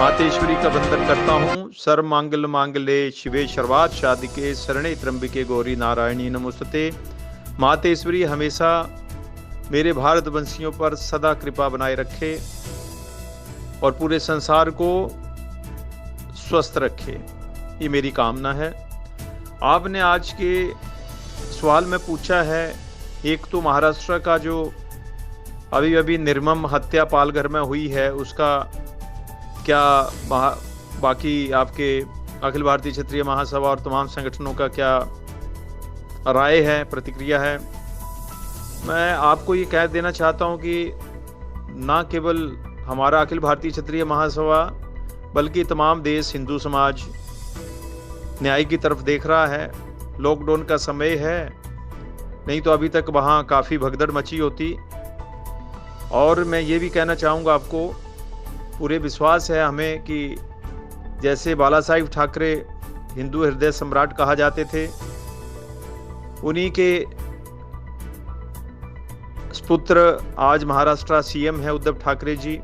मातेश्वरी का वंदन करता हूँ। सर्व मांगल मांगल्ये शिवे सर्वार्थ साधिके शरणे त्र्यंबिके गौरी नारायणी नमोस्तुते। मातेश्वरी हमेशा मेरे भारतवंशियों पर सदा कृपा बनाए रखे और पूरे संसार को स्वस्थ रखे, ये मेरी कामना है। आपने आज के सवाल में पूछा है, एक तो महाराष्ट्र का जो अभी निर्मम हत्या पालघर में हुई है उसका क्या बाकी आपके अखिल भारतीय क्षत्रिय महासभा और तमाम संगठनों का क्या राय है, प्रतिक्रिया है। मैं आपको ये कह देना चाहता हूँ कि ना केवल हमारा अखिल भारतीय क्षत्रिय महासभा बल्कि तमाम देश, हिंदू समाज न्याय की तरफ देख रहा है। लॉकडाउन का समय है, नहीं तो अभी तक वहाँ काफ़ी भगदड़ मची होती। और मैं ये भी कहना चाहूँगा, आपको पूरे विश्वास है हमें कि जैसे बाला साहिब ठाकरे हिंदू हृदय सम्राट कहा जाते थे, उन्हीं के पुत्र आज महाराष्ट्र सीएम है उद्धव ठाकरे जी।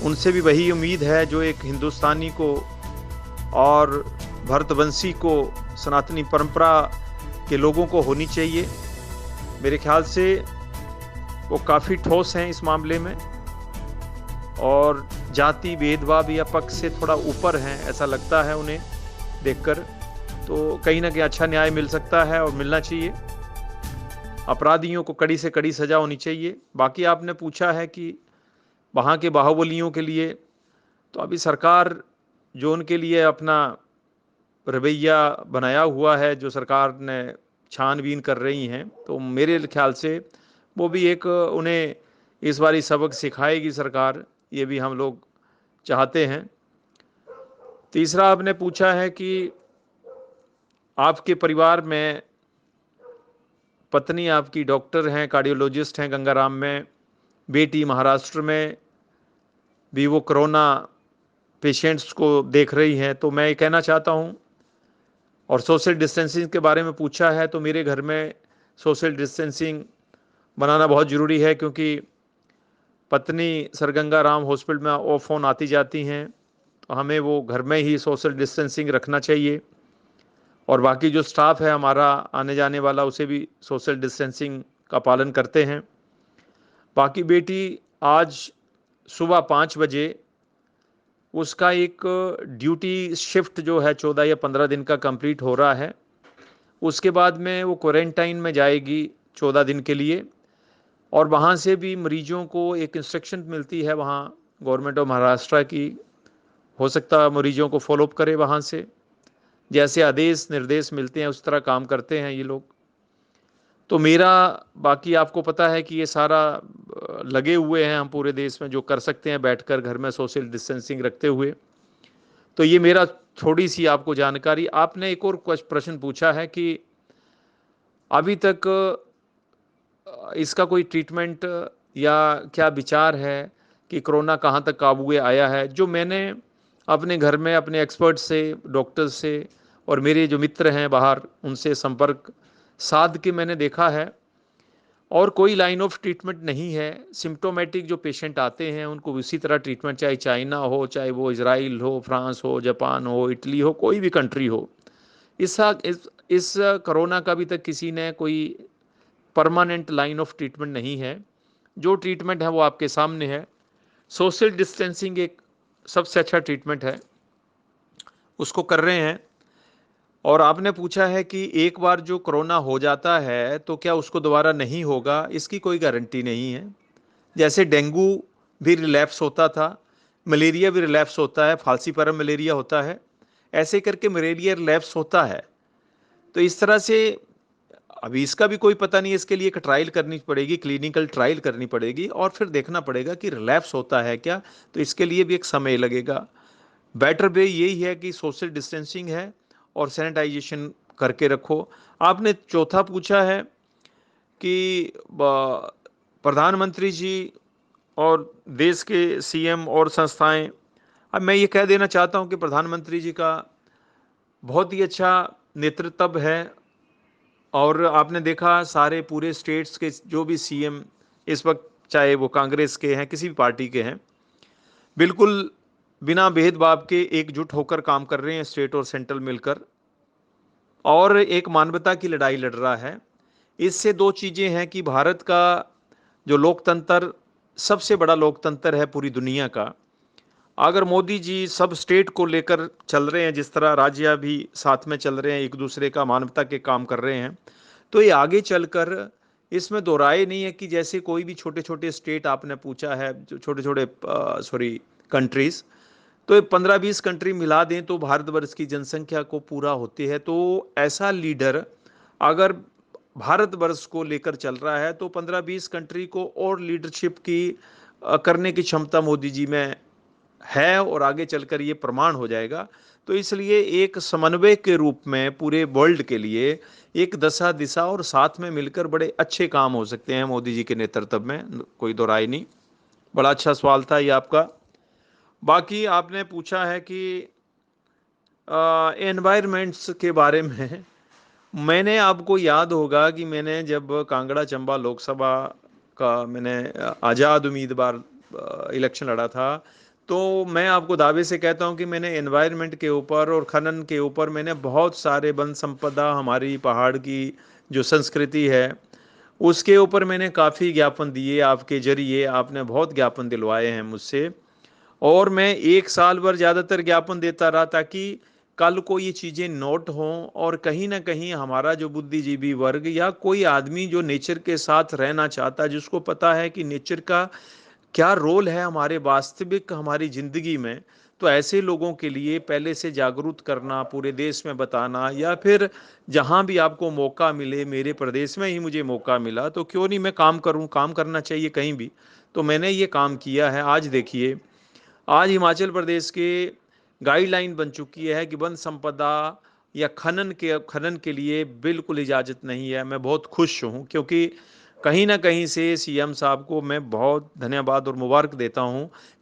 उनसे भी वही उम्मीद है जो एक हिंदुस्तानी को और भरतवंशी को, सनातनी परंपरा के लोगों को होनी चाहिए। मेरे ख्याल से वो काफ़ी ठोस हैं इस मामले में और जाति भेदभाव या पक्ष से थोड़ा ऊपर हैं, ऐसा लगता है उन्हें देखकर। तो कहीं ना कहीं अच्छा न्याय मिल सकता है और मिलना चाहिए। अपराधियों को कड़ी से कड़ी सजा होनी चाहिए। बाकी आपने पूछा है कि वहाँ के बाहुबलियों के लिए, तो अभी सरकार जो उनके लिए अपना रवैया बनाया हुआ है, जो सरकार ने छानबीन कर रही हैं, तो मेरे ख्याल से वो भी एक उन्हें इस बारी सबक सिखाएगी सरकार, ये भी हम लोग चाहते हैं। तीसरा आपने पूछा है कि आपके परिवार में पत्नी आपकी डॉक्टर हैं, कार्डियोलॉजिस्ट हैं गंगाराम में, बेटी महाराष्ट्र में भी वो कोरोना पेशेंट्स को देख रही हैं। तो मैं ये कहना चाहता हूँ, और सोशल डिस्टेंसिंग के बारे में पूछा है, तो मेरे घर में सोशल डिस्टेंसिंग बनाना बहुत ज़रूरी है, क्योंकि पत्नी सर गंगाराम हॉस्पिटल में ऑफ ऑन आती जाती हैं, तो हमें वो घर में ही सोशल डिस्टेंसिंग रखना चाहिए। और बाकी जो स्टाफ है हमारा आने जाने वाला, उसे भी सोशल डिस्टेंसिंग का पालन करते हैं। बाकी बेटी आज सुबह 5 बजे उसका एक ड्यूटी शिफ्ट जो है 14 या 15 दिन का कंप्लीट हो रहा है। उसके बाद में वो क्वारंटाइन में जाएगी 14 दिन के लिए, और वहाँ से भी मरीजों को एक इंस्ट्रक्शन मिलती है वहाँ गवर्नमेंट ऑफ महाराष्ट्र की, हो सकता है मरीजों को फॉलोअप करे वहाँ से, जैसे आदेश निर्देश मिलते हैं उस तरह काम करते हैं ये लोग। तो मेरा, बाकी आपको पता है कि ये सारा लगे हुए हैं हम पूरे देश में, जो कर सकते हैं बैठकर घर में सोशल डिस्टेंसिंग रखते हुए। तो ये मेरा थोड़ी सी आपको जानकारी। आपने एक और प्रश्न पूछा है कि अभी तक इसका कोई ट्रीटमेंट या क्या विचार है कि कोरोना कहाँ तक काबू में आया है। जो मैंने अपने घर में अपने एक्सपर्ट से, डॉक्टर से और मेरे जो मित्र हैं बाहर, उनसे संपर्क साध के मैंने देखा है, और कोई लाइन ऑफ ट्रीटमेंट नहीं है। सिम्प्टोमेटिक जो पेशेंट आते हैं उनको इसी तरह ट्रीटमेंट, चाहे चाइना हो, चाहे वो इजराइल हो, फ्रांस हो, जापान हो, इटली हो, कोई भी कंट्री हो। इस कोरोना का अभी तक किसी ने कोई परमानेंट लाइन ऑफ ट्रीटमेंट नहीं है। जो ट्रीटमेंट है वो आपके सामने है। सोशल डिस्टेंसिंग एक सबसे अच्छा ट्रीटमेंट है, उसको कर रहे हैं। और आपने पूछा है कि एक बार जो कोरोना हो जाता है तो क्या उसको दोबारा नहीं होगा। इसकी कोई गारंटी नहीं है। जैसे डेंगू भी रिलैप्स होता था, मलेरिया भी रिलैप्स होता है, फाल्सीपारम मलेरिया होता है, ऐसे करके मलेरिया रिलैप्स होता है। तो इस तरह से अभी इसका भी कोई पता नहीं, इसके लिए एक ट्रायल करनी पड़ेगी, क्लिनिकल ट्रायल करनी पड़ेगी, और फिर देखना पड़ेगा कि रिलैप्स होता है क्या। तो इसके लिए भी एक समय लगेगा। बेटर वे यही है कि सोशल डिस्टेंसिंग है और सैनिटाइजेशन करके रखो। आपने चौथा पूछा है कि प्रधानमंत्री जी और देश के सीएम और संस्थाएं, अब मैं ये कह देना चाहता हूं कि प्रधानमंत्री जी का बहुत ही अच्छा नेतृत्व है। और आपने देखा सारे पूरे स्टेट्स के जो भी सीएम इस वक्त, चाहे वो कांग्रेस के हैं, किसी भी पार्टी के हैं, बिल्कुल बिना भेदभाव के एकजुट होकर काम कर रहे हैं, स्टेट और सेंट्रल मिलकर, और एक मानवता की लड़ाई लड़ रहा है। इससे दो चीज़ें हैं कि भारत का जो लोकतंत्र सबसे बड़ा लोकतंत्र है पूरी दुनिया का, अगर मोदी जी सब स्टेट को लेकर चल रहे हैं, जिस तरह राज्य भी साथ में चल रहे हैं, एक दूसरे का मानवता के काम कर रहे हैं, तो ये आगे चलकर, इसमें दो राय नहीं है कि जैसे कोई भी छोटे छोटे स्टेट आपने पूछा है, जो छोटे छोटे सॉरी कंट्रीज, तो ये 15-20 कंट्री मिला दें तो भारतवर्ष की जनसंख्या को पूरा होती है। तो ऐसा लीडर अगर भारतवर्ष को लेकर चल रहा है तो 15-20 कंट्री को और लीडरशिप की करने की क्षमता मोदी जी में है, और आगे चलकर ये प्रमाण हो जाएगा। तो इसलिए एक समन्वय के रूप में पूरे वर्ल्ड के लिए एक दशा दिशा और साथ में मिलकर बड़े अच्छे काम हो सकते हैं मोदी जी के नेतृत्व में, कोई दो राय नहीं। बड़ा अच्छा सवाल था ये आपका। बाकी आपने पूछा है कि एनवायरमेंट्स के बारे में मैंने, आपको याद होगा कि मैंने जब कांगड़ा चंबा लोकसभा का मैंने आज़ाद उम्मीदवार इलेक्शन लड़ा था, तो मैं आपको दावे से कहता हूं कि मैंने एनवायरनमेंट के ऊपर और खनन के ऊपर मैंने बहुत सारे वन संपदा, हमारी पहाड़ की जो संस्कृति है उसके ऊपर मैंने काफ़ी ज्ञापन दिए। आपके जरिए आपने बहुत ज्ञापन दिलवाए हैं मुझसे, और मैं 1 साल भर ज़्यादातर ज्ञापन देता रहा ताकि कल को ये चीज़ें नोट हों, और कहीं ना कहीं हमारा जो बुद्धिजीवी वर्ग या कोई आदमी जो नेचर के साथ रहना चाहता है, जिसको पता है कि नेचर का क्या रोल है हमारे वास्तविक हमारी ज़िंदगी में, तो ऐसे लोगों के लिए पहले से जागरूक करना, पूरे देश में बताना, या फिर जहाँ भी आपको मौका मिले, मेरे प्रदेश में ही मुझे मौका मिला तो क्यों नहीं मैं काम करूँ, काम करना चाहिए कहीं भी। तो मैंने ये काम किया है। आज देखिए, आज हिमाचल प्रदेश के गाइडलाइन बन चुकी है कि वन संपदा या खनन के लिए बिल्कुल इजाज़त नहीं है। मैं बहुत खुश हूँ, क्योंकि कहीं न कहीं से सीएम साहब को मैं बहुत धन्यवाद और मुबारक देता हूँ कि